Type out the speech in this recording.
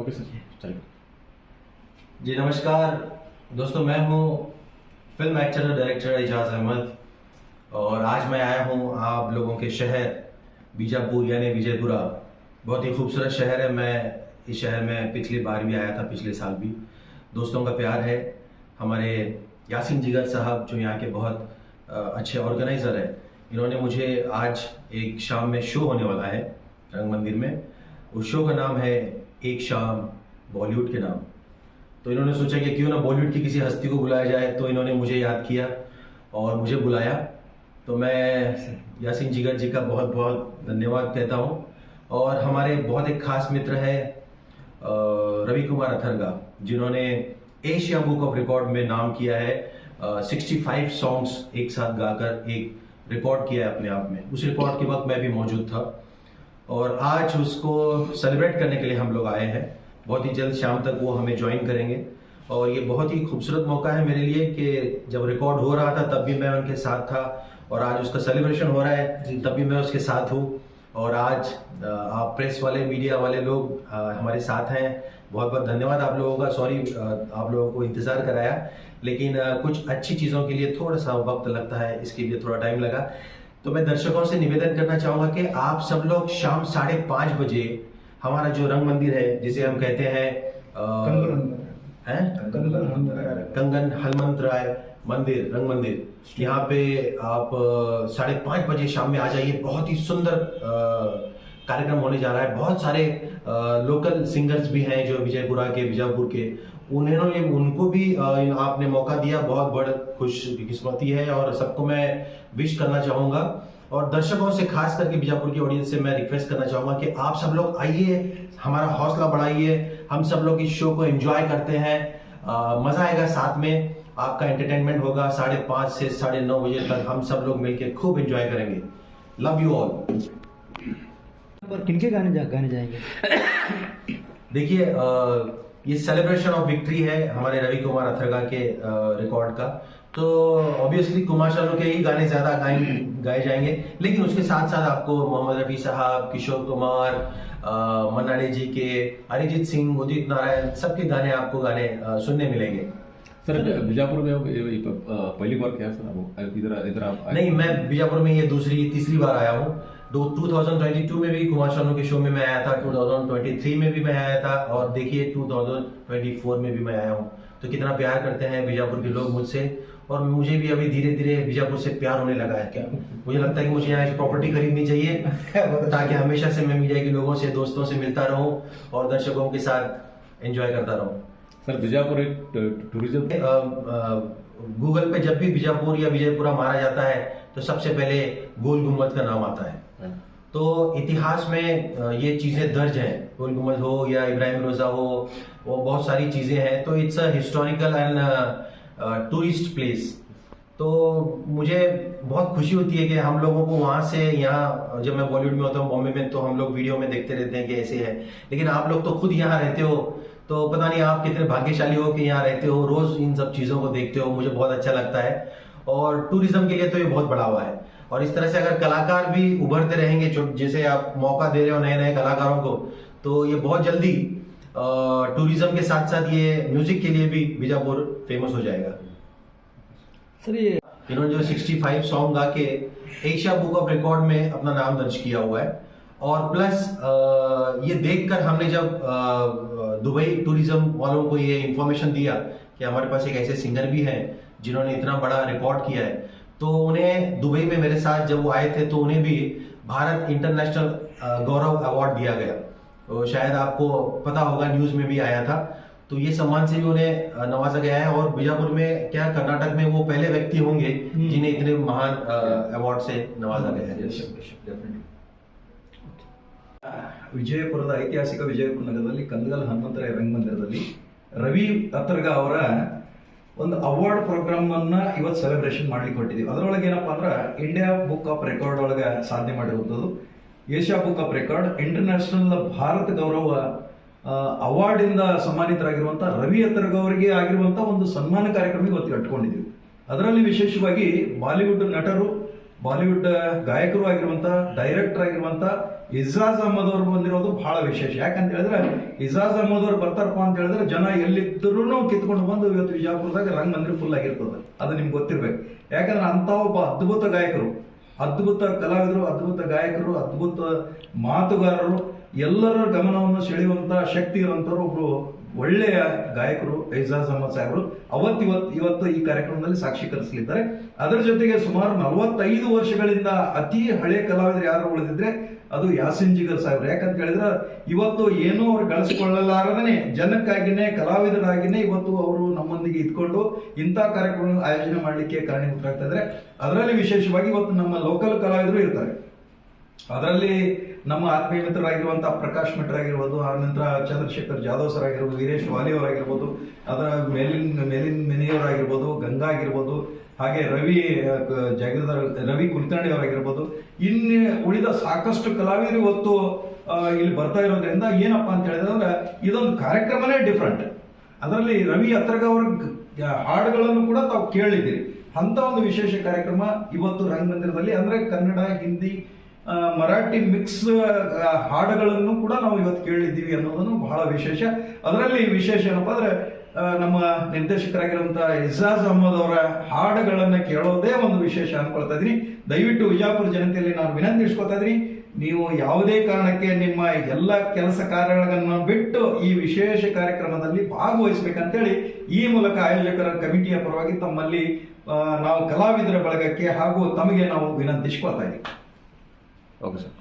Okay sir, चलिए। जी नमस्कार दोस्तों, मैं हूँ फिल्म एक्टर और डायरेक्टर एजाज अहमद और आज मैं आया हूँ आप लोगों के शहर बीजापुर यानी विजयपुरा। बहुत ही खूबसूरत शहर है। मैं इस शहर में पिछली बार भी आया था, पिछले साल भी। दोस्तों का प्यार है। हमारे यासीन जिगर साहब जो यहाँ के बहुत अच्छे ऑर्गेनाइज़र है, इन्होंने मुझे आज एक शाम में शो होने वाला है रंग मंदिर में। उस शो का नाम है एक शाम बॉलीवुड के नाम। तो इन्होंने सोचा कि क्यों ना बॉलीवुड की किसी हस्ती को बुलाया जाए, तो इन्होंने मुझे याद किया और मुझे बुलाया। तो मैं यासीन जिगर जी का बहुत बहुत धन्यवाद कहता हूँ। और हमारे बहुत एक खास मित्र है रवि कुमार अथरगा, जिन्होंने एशिया बुक ऑफ रिकॉर्ड में नाम किया है। 65 सॉन्ग्स एक साथ गाकर एक रिकॉर्ड किया है अपने आप में। उस रिकॉर्ड के वक्त मैं भी मौजूद था और आज उसको सेलिब्रेट करने के लिए हम लोग आए हैं। बहुत ही जल्द शाम तक वो हमें ज्वाइन करेंगे और ये बहुत ही खूबसूरत मौका है मेरे लिए कि जब रिकॉर्ड हो रहा था तब भी मैं उनके साथ था और आज उसका सेलिब्रेशन हो रहा है तब भी मैं उसके साथ हूँ। और आज आप प्रेस वाले, मीडिया वाले लोग हमारे साथ हैं। बहुत बहुत धन्यवाद आप लोगों का। सॉरी आप लोगों को इंतज़ार कराया, लेकिन कुछ अच्छी चीज़ों के लिए थोड़ा सा वक्त लगता है, इसके लिए थोड़ा टाइम लगा। तो मैं दर्शकों से निवेदन करना चाहूँगा कि आप सब लोग शाम 5:30 बजे हमारा जो रंग मंदिर है, जिसे हम कहते हैं कंगन हनुमंत राय मंदिर, रंग मंदिर, यहाँ पे आप 5:30 बजे शाम में आ जाइए। बहुत ही सुंदर कार्यक्रम होने जा रहा है। बहुत सारे लोकल सिंगर्स भी हैं जो विजयपुरा के, बीजापुर के। उन्होंने उनको भी आपने मौका दिया, बहुत बड़ा खुशकिस्मती है और सबको मैं विश करना चाहूँगा। और दर्शकों से, खास करके बीजापुर की ऑडियंस से मैं रिक्वेस्ट करना चाहूँगा कि आप सब लोग आइए, हमारा हौसला बढ़ाइए। हम सब लोग इस शो को एंजॉय करते हैं, मज़ा आएगा, साथ में आपका एंटरटेनमेंट होगा। 5:30 से 9:30 बजे तक हम सब लोग मिलकर खूब एंजॉय करेंगे। Love you all. पर किनके गाने जाएंगे? देखिए, ये सेलिब्रेशन ऑफ विक्ट्री है हमारे रवि कुमार अथरगा के रिकॉर्ड का। तो ऑब्वियसली कुमार शानू के ही गाने ज्यादा गाए जाएंगे, लेकिन उसके साथ साथ आपको मोहम्मद रफी साहब, किशोर कुमार, मन्ना डे जी के, अरिजीत सिंह, उदित नारायण, सबके गाने आपको सुनने मिलेंगे। सर बीजापुर में पहली बार क्या सर आप इधर आप नहीं, मैं बीजापुर में ये तीसरी बार आया हूँ। 2022 में भी कुमार शानू के शो में मैं आया था, 2023 में भी मैं आया था और देखिए 2024 में भी मैं आया हूँ। तो कितना प्यार करते हैं बीजापुर के लोग मुझसे, और मुझे भी अभी धीरे धीरे बीजापुर से प्यार होने लगा है। क्या मुझे लगता है कि मुझे यहाँ एक प्रॉपर्टी खरीदनी चाहिए ताकि हमेशा से मैं मीडिया के लोगों से, दोस्तों से मिलता रहूं और दर्शकों के साथ एंजॉय करता रहूं। सर बीजापुर एक टूरिज्म, गूगल पे जब भी बीजापुर या विजयपुरा मारा जाता है तो सबसे पहले गोल गुम्बद का नाम आता है। तो इतिहास में ये चीजें दर्ज हैं, गोल गुम्बद हो या इब्राहिम रोजा हो, वो बहुत सारी चीजें हैं। तो it's a historical and tourist place. तो मुझे बहुत खुशी होती है कि हम लोगों को वहाँ से यहाँ, जब मैं बॉलीवुड में होता हूँ बॉम्बे में, तो हम लोग वीडियो में देखते रहते हैं कि ऐसे है, लेकिन आप लोग तो खुद यहाँ रहते हो, तो पता नहीं आप कितने भाग्यशाली हो कि यहाँ रहते हो, रोज इन सब चीज़ों को देखते हो। मुझे बहुत अच्छा लगता है और टूरिज्म के लिए तो ये बहुत बढ़ावा है। और इस तरह से अगर कलाकार भी उभरते रहेंगे, जैसे आप मौका दे रहे हो नए नए कलाकारों को, तो ये बहुत जल्दी टूरिज्म के साथ साथ ये म्यूजिक के लिए भी बीजापुर फेमस हो जाएगा। सर ये इन्होंने जो 65 सॉन्ग गा के एशिया बुक ऑफ रिकॉर्ड में अपना नाम दर्ज किया हुआ है। और प्लस ये देखकर हमने जब दुबई टूरिज्म वालों को ये इंफॉर्मेशन दिया कि हमारे पास एक ऐसे सिंगर भी हैं जिन्होंने इतना बड़ा रिकॉर्ड किया है, तो उन्हें दुबई में मेरे साथ जब वो आए थे तो उन्हें भी भारत इंटरनेशनल गौरव अवार्ड दिया गया। तो शायद आपको पता होगा, न्यूज में भी आया था। तो ये सम्मान से भी उन्हें नवाजा गया है और बीजापुर में क्या, कर्नाटक में वो पहले व्यक्ति होंगे जिन्हें इतने महान अवार्ड से नवाजा गया है। ವಿಜಯಪುರದ ಐತಿಹಾಸಿಕ ವಿಜಯಪುರ ನಗರದಲ್ಲಿ ಕಂದಗಲ್ ಹನುಮಂತರಾಯ ರಂಗಮಂದಿರದಲ್ಲಿ ರವಿ ಅತ್ತರ್ಗಾ ಅವರ ಒಂದು ಅವಾರ್ಡ್ ಪ್ರೋಗ್ರಾಮ್ ಅನ್ನ ಇವತ್ತು ಸೆಲೆಬ್ರೇಷನ್ ಮಾಡ್ಲಿಕ್ಕೆ ಹೊಟ್ಟಿದ್ದೀವಿ. ಅದರೊಳಗೆ ಏನಪ್ಪಾ ಅಂದ್ರೆ ಇಂಡಿಯಾ ಬುಕ್ ಆಫ್ ರೆಕಾರ್ಡ್ ಒಳಗೆ ಸಾಧನೆ ಮಾಡಿರುವಂಥದ್ದು, Asia book of record, international Bharat ಗೌರವ ಅವಾರ್ಡ್ ಇಂದ ಸನ್ಮಾನಿತರಾಗಿರುವಂತಹ ರವಿ ಅತ್ತರ್ಗಾ ಅವರಿಗೆ ಆಗಿರುವಂತಹ ಒಂದು ಸನ್ಮಾನ ಕಾರ್ಯಕ್ರಮ ಇವತ್ತು ಇಟ್ಕೊಂಡಿದ್ದೀವಿ. ಅದರಲ್ಲಿ ವಿಶೇಷವಾಗಿ ಬಾಲಿವುಡ್ ನಟರು ಬಾಲಿವುಡ್ ಗಾಯಕರು ಆಗಿರುವಂತ ಡೈರೆಕ್ಟರ್ ಆಗಿರುವಂತ ಇಜಾಜ್ ಅಹಮದ್ ಅವರು ಬಂದಿರೋದು ಬಹಳ ವಿಶೇಷ. ಯಾಕಂತ ಹೇಳಿದ್ರೆ ಇಜಾಜ್ ಅಹಮದ್ ಅವರು ಬರ್ತಾರಪ್ಪ ಅಂತ ಹೇಳಿದ್ರೆ ಜನ ಎಲ್ಲಿದ್ದರೂ ಕಿತ್ಕೊಂಡು ಬಂದು ಇವತ್ತು ವಿಜಯಪುರದಾಗ ರಂಗ ಮಂದಿರ ಫುಲ್ ಆಗಿರ್ತದೆ. ಅದು ನಿಮ್ಗೆ ಗೊತ್ತಿರ್ಬೇಕು. ಯಾಕಂದ್ರೆ ಅಂತ ಒಬ್ಬ ಅದ್ಭುತ ಗಾಯಕರು, ಅದ್ಭುತ ಕಲಾವಿದರು, ಅದ್ಭುತ ಗಾಯಕರು, ಅದ್ಭುತ ಮಾತುಗಾರರು, ಎಲ್ಲರ ಗಮನವನ್ನು ಸೆಳೆಯುವಂತ ಶಕ್ತಿ ಇರುವಂತವ್ರು ಒಬ್ರು ಒಳ್ಳೆಯ ಗಾಯಕರು ಇಜಾಜ್ ಅಹಮದ್ ಸಾಹೇಬರು ಇವತ್ತು ಈ ಕಾರ್ಯಕ್ರಮದಲ್ಲಿ ಸಾಕ್ಷೀಕರಿಸಲಿದ್ದಾರೆ. ಅದರ ಜೊತೆಗೆ ಸುಮಾರು 45 ವರ್ಷಗಳಿಂದ ಅತಿ ಹಳೆ ಕಲಾವಿದರು ಯಾರು ಉಳಿದಿದ್ರೆ ಅದು ಯಾಸಿನ್ ಜಿಗರ್ ಸಾಹೇಬ್ರು. ಯಾಕಂತ ಹೇಳಿದ್ರೆ ಇವತ್ತು ಏನೋ ಅವ್ರು ಗಳಿಸಿಕೊಳ್ಳಲಾರದೇ ಜನಕ್ಕಾಗಿನೇ ಕಲಾವಿದರಾಗಿನೇ ಇವತ್ತು ಅವರು ನಮ್ಮೊಂದಿಗೆ ಇದ್ಕೊಂಡು ಇಂಥ ಕಾರ್ಯಕ್ರಮ ಆಯೋಜನೆ ಮಾಡಲಿಕ್ಕೆ ಕಾರಣೀಭೂತರಾಗ್ತಾ ಇದ್ದಾರೆ. ಅದರಲ್ಲಿ ವಿಶೇಷವಾಗಿ ಇವತ್ತು ನಮ್ಮ ಲೋಕಲ್ ಕಲಾವಿದರು ಇರ್ತಾರೆ. ಅದರಲ್ಲಿ ನಮ್ಮ ಆತ್ಮೀಯ ಮಿತ್ರರಾಗಿರುವಂತಹ ಪ್ರಕಾಶ್ ಮಿಟ್ರ್ ಆಗಿರ್ಬೋದು, ಆನಂತರ ಚಂದ್ರಶೇಖರ್ ಜಾಧವ್ ಸರ್ ಆಗಿರ್ಬೋದು, ವೀರೇಶ್ ವಾಲಿ ಅವರಾಗಿರ್ಬೋದು, ಅದರ ಮೇಲಿನ್ ಮೆನಿಯವರಾಗಿರ್ಬೋದು, ಗಂಗಾ ಆಗಿರ್ಬೋದು, ಹಾಗೆ ರವಿ ಕುಲಕರ್ಣಿ ಅವರಾಗಿರ್ಬೋದು, ಇನ್ನು ಉಳಿದ ಸಾಕಷ್ಟು ಕಲಾವಿದರು ಇವತ್ತು ಇಲ್ಲಿ ಬರ್ತಾ ಇರೋದ್ರಿಂದ ಏನಪ್ಪಾ ಅಂತ ಹೇಳಿದ್ರೆ ಇದೊಂದು ಕಾರ್ಯಕ್ರಮನೇ ಡಿಫ್ರೆಂಟ್. ಅದರಲ್ಲಿ ರವಿ ಅತ್ರಗ ಅವರ ಹಾಡುಗಳನ್ನು ಕೂಡ ತಾವು ಕೇಳಿದ್ದೀರಿ. ಅಂತ ಒಂದು ವಿಶೇಷ ಕಾರ್ಯಕ್ರಮ ಇವತ್ತು ರಂಗಮಂದಿರದಲ್ಲಿ, ಅಂದ್ರೆ ಕನ್ನಡ, ಹಿಂದಿ, ಮರಾಠಿ ಮಿಕ್ಸ್ ಹಾಡುಗಳನ್ನು ಕೂಡ ನಾವು ಇವತ್ತು ಕೇಳಿದ್ದೀವಿ ಅನ್ನೋದನ್ನು ಬಹಳ ವಿಶೇಷ. ಅದರಲ್ಲಿ ವಿಶೇಷ ಏನಪ್ಪಾ ಅಂದ್ರೆ ನಮ್ಮ ನಿರ್ದೇಶಕರಾಗಿರುವಂತಹ ಇಜಾಜ್ ಅಹಮದ್ ಅವರ ಹಾಡುಗಳನ್ನ ಕೇಳೋದೇ ಒಂದು ವಿಶೇಷ ಅನ್ಕೊಳ್ತಾ ಇದೀನಿ. ದಯವಿಟ್ಟು ವಿಜಯಪುರ ಜನತೆಯಲ್ಲಿ ನಾನು ವಿನಂತಿಸ್ಕೊಳ್ತಾ ಇದೀನಿ, ನೀವು ಯಾವುದೇ ಕಾರಣಕ್ಕೆ ನಿಮ್ಮ ಎಲ್ಲ ಕೆಲಸ ಕಾರ್ಯಗಳನ್ನು ಬಿಟ್ಟು ಈ ವಿಶೇಷ ಕಾರ್ಯಕ್ರಮದಲ್ಲಿ ಭಾಗವಹಿಸಬೇಕಂತೇಳಿ ಈ ಮೂಲಕ ಆಯೋಜಕರ ಕಮಿಟಿಯ ಪರವಾಗಿ ತಮ್ಮಲ್ಲಿ ನಾವು ಕಲಾವಿದರ ಬಳಗಕ್ಕೆ ಹಾಗೂ ತಮಗೆ ನಾವು ವಿನಂತಿಸ್ಕೊಳ್ತಾ ಇದ್ದೀವಿ. Okay sir.